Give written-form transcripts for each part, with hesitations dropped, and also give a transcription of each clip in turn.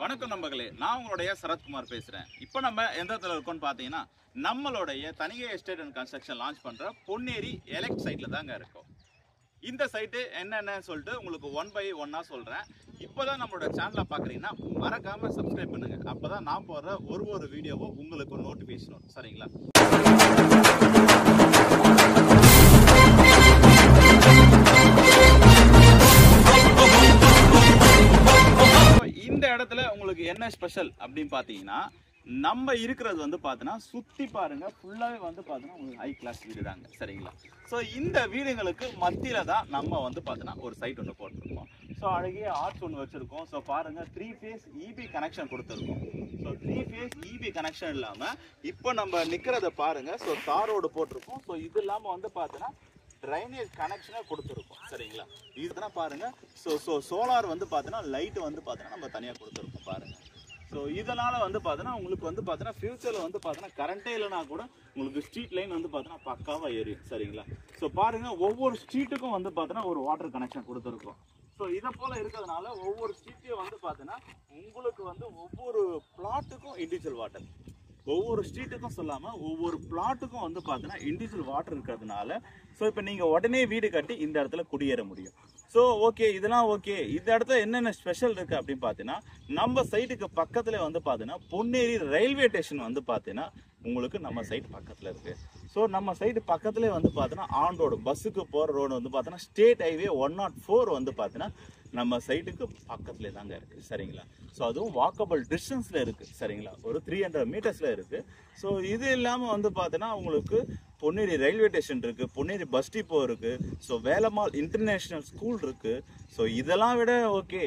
வணக்கம் நண்பர்களே, நான் உங்களுடைய சரத்குமார் பேசுறேன். இப்போ நம்ம எந்த இடத்துல இருக்கோம்னு பார்த்தீங்கன்னா, நம்மளுடைய Thanigai estate and construction launch பண்ற பொன்னேரி எலக்ட் சைட்ல தாங்க இருக்கோம். இந்த சைட்டு என்னென்னு சொல்லிட்டு உங்களுக்கு 1 by 1 சொல்றேன். இப்போதான் நம்மளோட சேனலை பார்க்குறீங்கன்னா மறக்காம சப்ஸ்கிரைப் பண்ணுங்க. அப்பதான் நான் போடுற ஒரு வீடியோவும் உங்களுக்கு நோட்டிஃபிகேஷன் வரும். சரிங்களா? இந்த இடத்துல உங்களுக்கு என்ன ஸ்பெஷல் அப்படின்னு பார்த்தீங்கன்னா, நம்ம இருக்கிறது வந்து பார்த்தீங்கன்னா சுற்றி பாருங்க, ஃபுல்லாகவே வந்து பார்த்தீங்கன்னா உங்களுக்கு ஹை கிளாஸ் வீடு தாங்க. சரிங்களா? ஸோ இந்த வீடுங்களுக்கு மத்தியில் தான் நம்ம வந்து பார்த்தீங்கன்னா ஒரு சைட் ஒன்று போட்டிருக்கோம். ஸோ அழகிய ஆர்ட்ஸ் ஒன்று வச்சுருக்கோம். ஸோ பாருங்கள், 3 phase இபி கனெக்ஷன் கொடுத்துருக்கோம். ஸோ 3 phase இபி கனெக்ஷன் இல்லாமல் இப்போ நம்ம நிற்கிறத பாருங்கள். ஸோ தார் ரோடு போட்டிருக்கோம். ஸோ இது இல்லாமல் வந்து பார்த்தீங்கன்னா ட்ரைனேஜ் கனெக்ஷனை கொடுத்துருக்கோம். சரிங்களா? இதுதான் பாருங்க. ஸோ சோலார் வந்து பார்த்தீங்கன்னா லைட் வந்து பார்த்தீங்கன்னா நம்ம தனியாக கொடுத்துருக்கோம் பாருங்க. ஸோ இதனால வந்து பார்த்தீங்கன்னா உங்களுக்கு வந்து பார்த்தீங்கன்னா ஃபியூச்சரில் வந்து பார்த்தீங்கன்னா கரண்டே இல்லைனா கூட உங்களுக்கு ஸ்ட்ரீட் லைன் வந்து பார்த்தீங்கன்னா பக்காவாக ஏறியும். சரிங்களா? ஸோ பாருங்க, ஒவ்வொரு ஸ்ட்ரீட்டுக்கும் வந்து பார்த்தீங்கன்னா ஒரு வாட்டர் கனெக்ஷன் கொடுத்துருக்கோம். ஸோ இதை போல் இருக்கிறதுனால ஒவ்வொரு ஸ்ட்ரீட்டையும் வந்து பார்த்தீங்கன்னா உங்களுக்கு வந்து ஒவ்வொரு பிளாட்டுக்கும் இண்டிவிஜுவல் வாட்டர், ஒவ்வொரு ஸ்ட்ரீட்டுக்கும் சொல்லாமல் ஒவ்வொரு பிளாட்டுக்கும் வந்து பார்த்தீங்கன்னா இண்டிவிஜுவல் வாட்டர் இருக்கிறதுனால ஸோ இப்போ நீங்கள் உடனே வீடு கட்டி இந்த இடத்துல குடியேற முடியும். ஸோ ஓகே, இதெல்லாம் ஓகே. இந்த இடத்துல என்னென்ன ஸ்பெஷல் இருக்குது அப்படின்னு பார்த்தீங்கன்னா, நம்ம சைட்டுக்கு பக்கத்தில் வந்து பார்த்தீங்கன்னா பொன்னேரி ரயில்வே ஸ்டேஷன் வந்து பார்த்தீங்கன்னா உங்களுக்கு நம்ம சைட் பக்கத்தில் இருக்குது. ஸோ நம்ம சைட்டு பக்கத்துலேயே வந்து பார்த்தீங்கன்னா ஆன் ரோடு, பஸ்ஸுக்கு போகிற ரோடு வந்து பார்த்தீங்கன்னா ஸ்டேட் ஹைவே 104 வந்து பார்த்தீங்கன்னா நம்ம சைட்டுக்கு பக்கத்துலேயே தாங்க இருக்குது. சரிங்களா? ஸோ அதுவும் வாக்கபிள் டிஸ்டன்ஸில் இருக்குது. சரிங்களா? ஒரு 300 மீட்டர்ஸில் இருக்குது. ஸோ இது இல்லாமல் வந்து பார்த்தீங்கன்னா உங்களுக்கு பொன்னேரி ரயில்வே ஸ்டேஷன் இருக்குது, பொன்னேரி பஸ் டிப்போ இருக்குது, ஸோ வேலம்மாள் இன்டர்நேஷ்னல் ஸ்கூல் இருக்குது. ஸோ இதெல்லாம் விட ஓகே,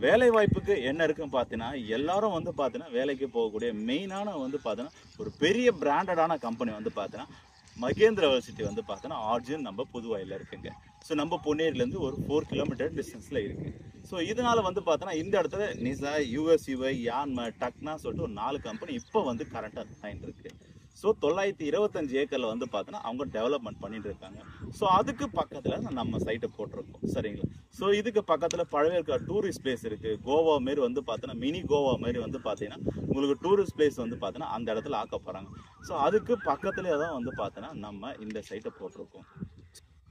வேலை வாய்ப்புக்கு என்ன இருக்குன்னு பார்த்தீங்கன்னா எல்லாரும் வந்து பார்த்தீங்கன்னா வேலைக்கு போகக்கூடிய மெயினான வந்து பார்த்தீங்கன்னா ஒரு பெரிய பிராண்டடான கம்பெனி வந்து பார்த்தீங்கன்னா மகேந்திரா யூனிவர்சிட்டி வந்து பார்த்தீங்கன்னா ஆர்ஜின் நம்ம புதுவாயில் இருக்குங்க. ஸோ நம்ம பொன்னேரியிலேருந்து ஒரு 4 கிலோமீட்டர் டிஸ்டன்ஸில் இருக்குது. ஸோ இதனால் வந்து பார்த்தோன்னா இந்த இடத்துல நிசா, யூஎஸ்யூஐ, யான்ம, டக்னா சொல்லிட்டு ஒரு 4 கம்பெனி இப்போ வந்து கரண்ட்டாக ஆகிட்டு இருக்கு. ஸோ 925 ஏக்கரில் வந்து பார்த்தோன்னா அவங்க டெவலப்மெண்ட் பண்ணிட்டு இருக்காங்க. ஸோ அதுக்கு பக்கத்தில் நம்ம சைட்டை போட்டிருக்கோம். சரிங்களா? ஸோ இதுக்கு பக்கத்தில் பழவேற்காடு டூரிஸ்ட் பிளேஸ் இருக்குது. கோவா மாரி வந்து பார்த்தோன்னா மினி கோவா மாரி வந்து பார்த்தீங்கன்னா உங்களுக்கு டூரிஸ்ட் பிளேஸ் வந்து பார்த்தோன்னா அந்த இடத்துல ஆக்க போகிறாங்க. ஸோ அதுக்கு பக்கத்துலேயே தான் வந்து பார்த்தோன்னா நம்ம இந்த சைட்டை போட்டிருக்கோம்.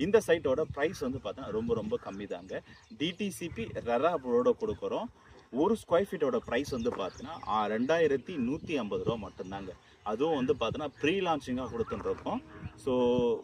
இந்த சைட்டோட ப்ரைஸ் வந்து பார்த்தீங்கன்னா ரொம்ப கம்மி தாங்க. டிடிசிபி ரெரா ரோட கொடுக்குறோம். ஒரு ஸ்கொயர் ஃபீட்டோட ப்ரைஸ் வந்து பார்த்தீங்கன்னா 2150 ரூபா மட்டும்தாங்க. அதுவும் வந்து பார்த்தீங்கன்னா ப்ரீ லான்ச்சிங்காக கொடுத்துட்டுருக்கோம். ஸோ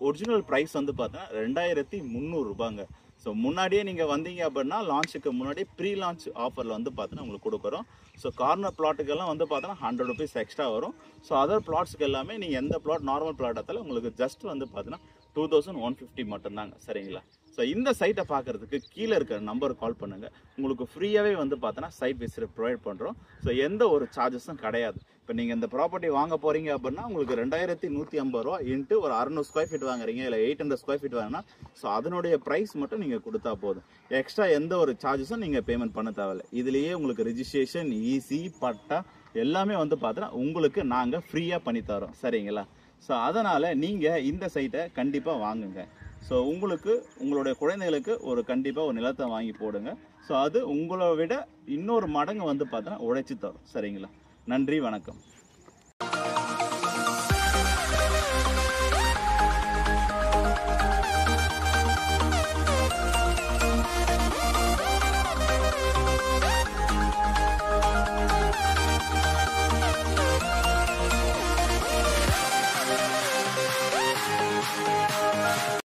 ஒரிஜினல் ப்ரைஸ் வந்து பார்த்தீங்கன்னா 2300 ரூபாங்க. ஸோ முன்னாடியே நீங்கள் வந்தீங்க அப்படின்னா லான்ச்சுக்கு முன்னாடி ப்ரீ லான்ச் ஆஃபரில் வந்து பார்த்தீங்கன்னா உங்களுக்கு கொடுக்குறோம். ஸோ கார்னர் பிளாட்டுக்கெல்லாம் வந்து பார்த்தீங்கன்னா 100 rupees எக்ஸ்ட்ரா வரும். ஸோ அதர் பிளாட்ஸுக்கு எல்லாமே நீங்கள் எந்த பிளாட் நார்மல் பிளாட் எடுத்தாலும் உங்களுக்கு ஜஸ்ட் வந்து பார்த்தீங்கன்னா 2150 மட்டும்தாங்க. சரிங்களா? ஸோ இந்த சைட்டை பார்க்குறதுக்கு கீழே இருக்கிற நம்பருக்கு கால் பண்ணுங்கள். உங்களுக்கு ஃப்ரீயாகவே வந்து பார்த்தோன்னா சைட் விசிட் ப்ரொவைட் பண்ணுறோம். ஸோ எந்த ஒரு சார்ஜஸும் கிடையாது. இப்போ நீங்கள் இந்த ப்ராப்பர்ட்டி வாங்க போகிறீங்க அப்படின்னா உங்களுக்கு 2150 ரூபா இன்ட்டு ஒரு 600 ஸ்கொயர் ஃபீட் வாங்குறீங்க, இல்லை 800 ஸ்கொயர் ஃபீட் வாங்கினா ஸோ அதனுடைய ப்ரைஸ் மட்டும் நீங்கள் கொடுத்தா போதும். எக்ஸ்ட்ரா எந்த ஒரு சார்ஜஸும் நீங்கள் பேமெண்ட் பண்ண தேவையில்லை. இதுலேயே உங்களுக்கு ரெஜிஸ்ட்ரேஷன், ஈசி, பட்டா எல்லாமே வந்து பார்த்தோன்னா உங்களுக்கு நாங்கள் ஃப்ரீயாக பண்ணித்தரோம். சரிங்களா? ஸோ அதனால் நீங்கள் இந்த சைட்டை கண்டிப்பாக வாங்குங்க. ஸோ உங்களுக்கு உங்களுடைய குழந்தைகளுக்கு ஒரு கண்டிப்பாக ஒரு நிலத்தை வாங்கி போடுங்க. ஸோ அது உங்களை விட இன்னொரு மடங்கு வந்து பார்த்தோன்னா உழைச்சி தரும். சரிங்களா? நன்றி, வணக்கம்.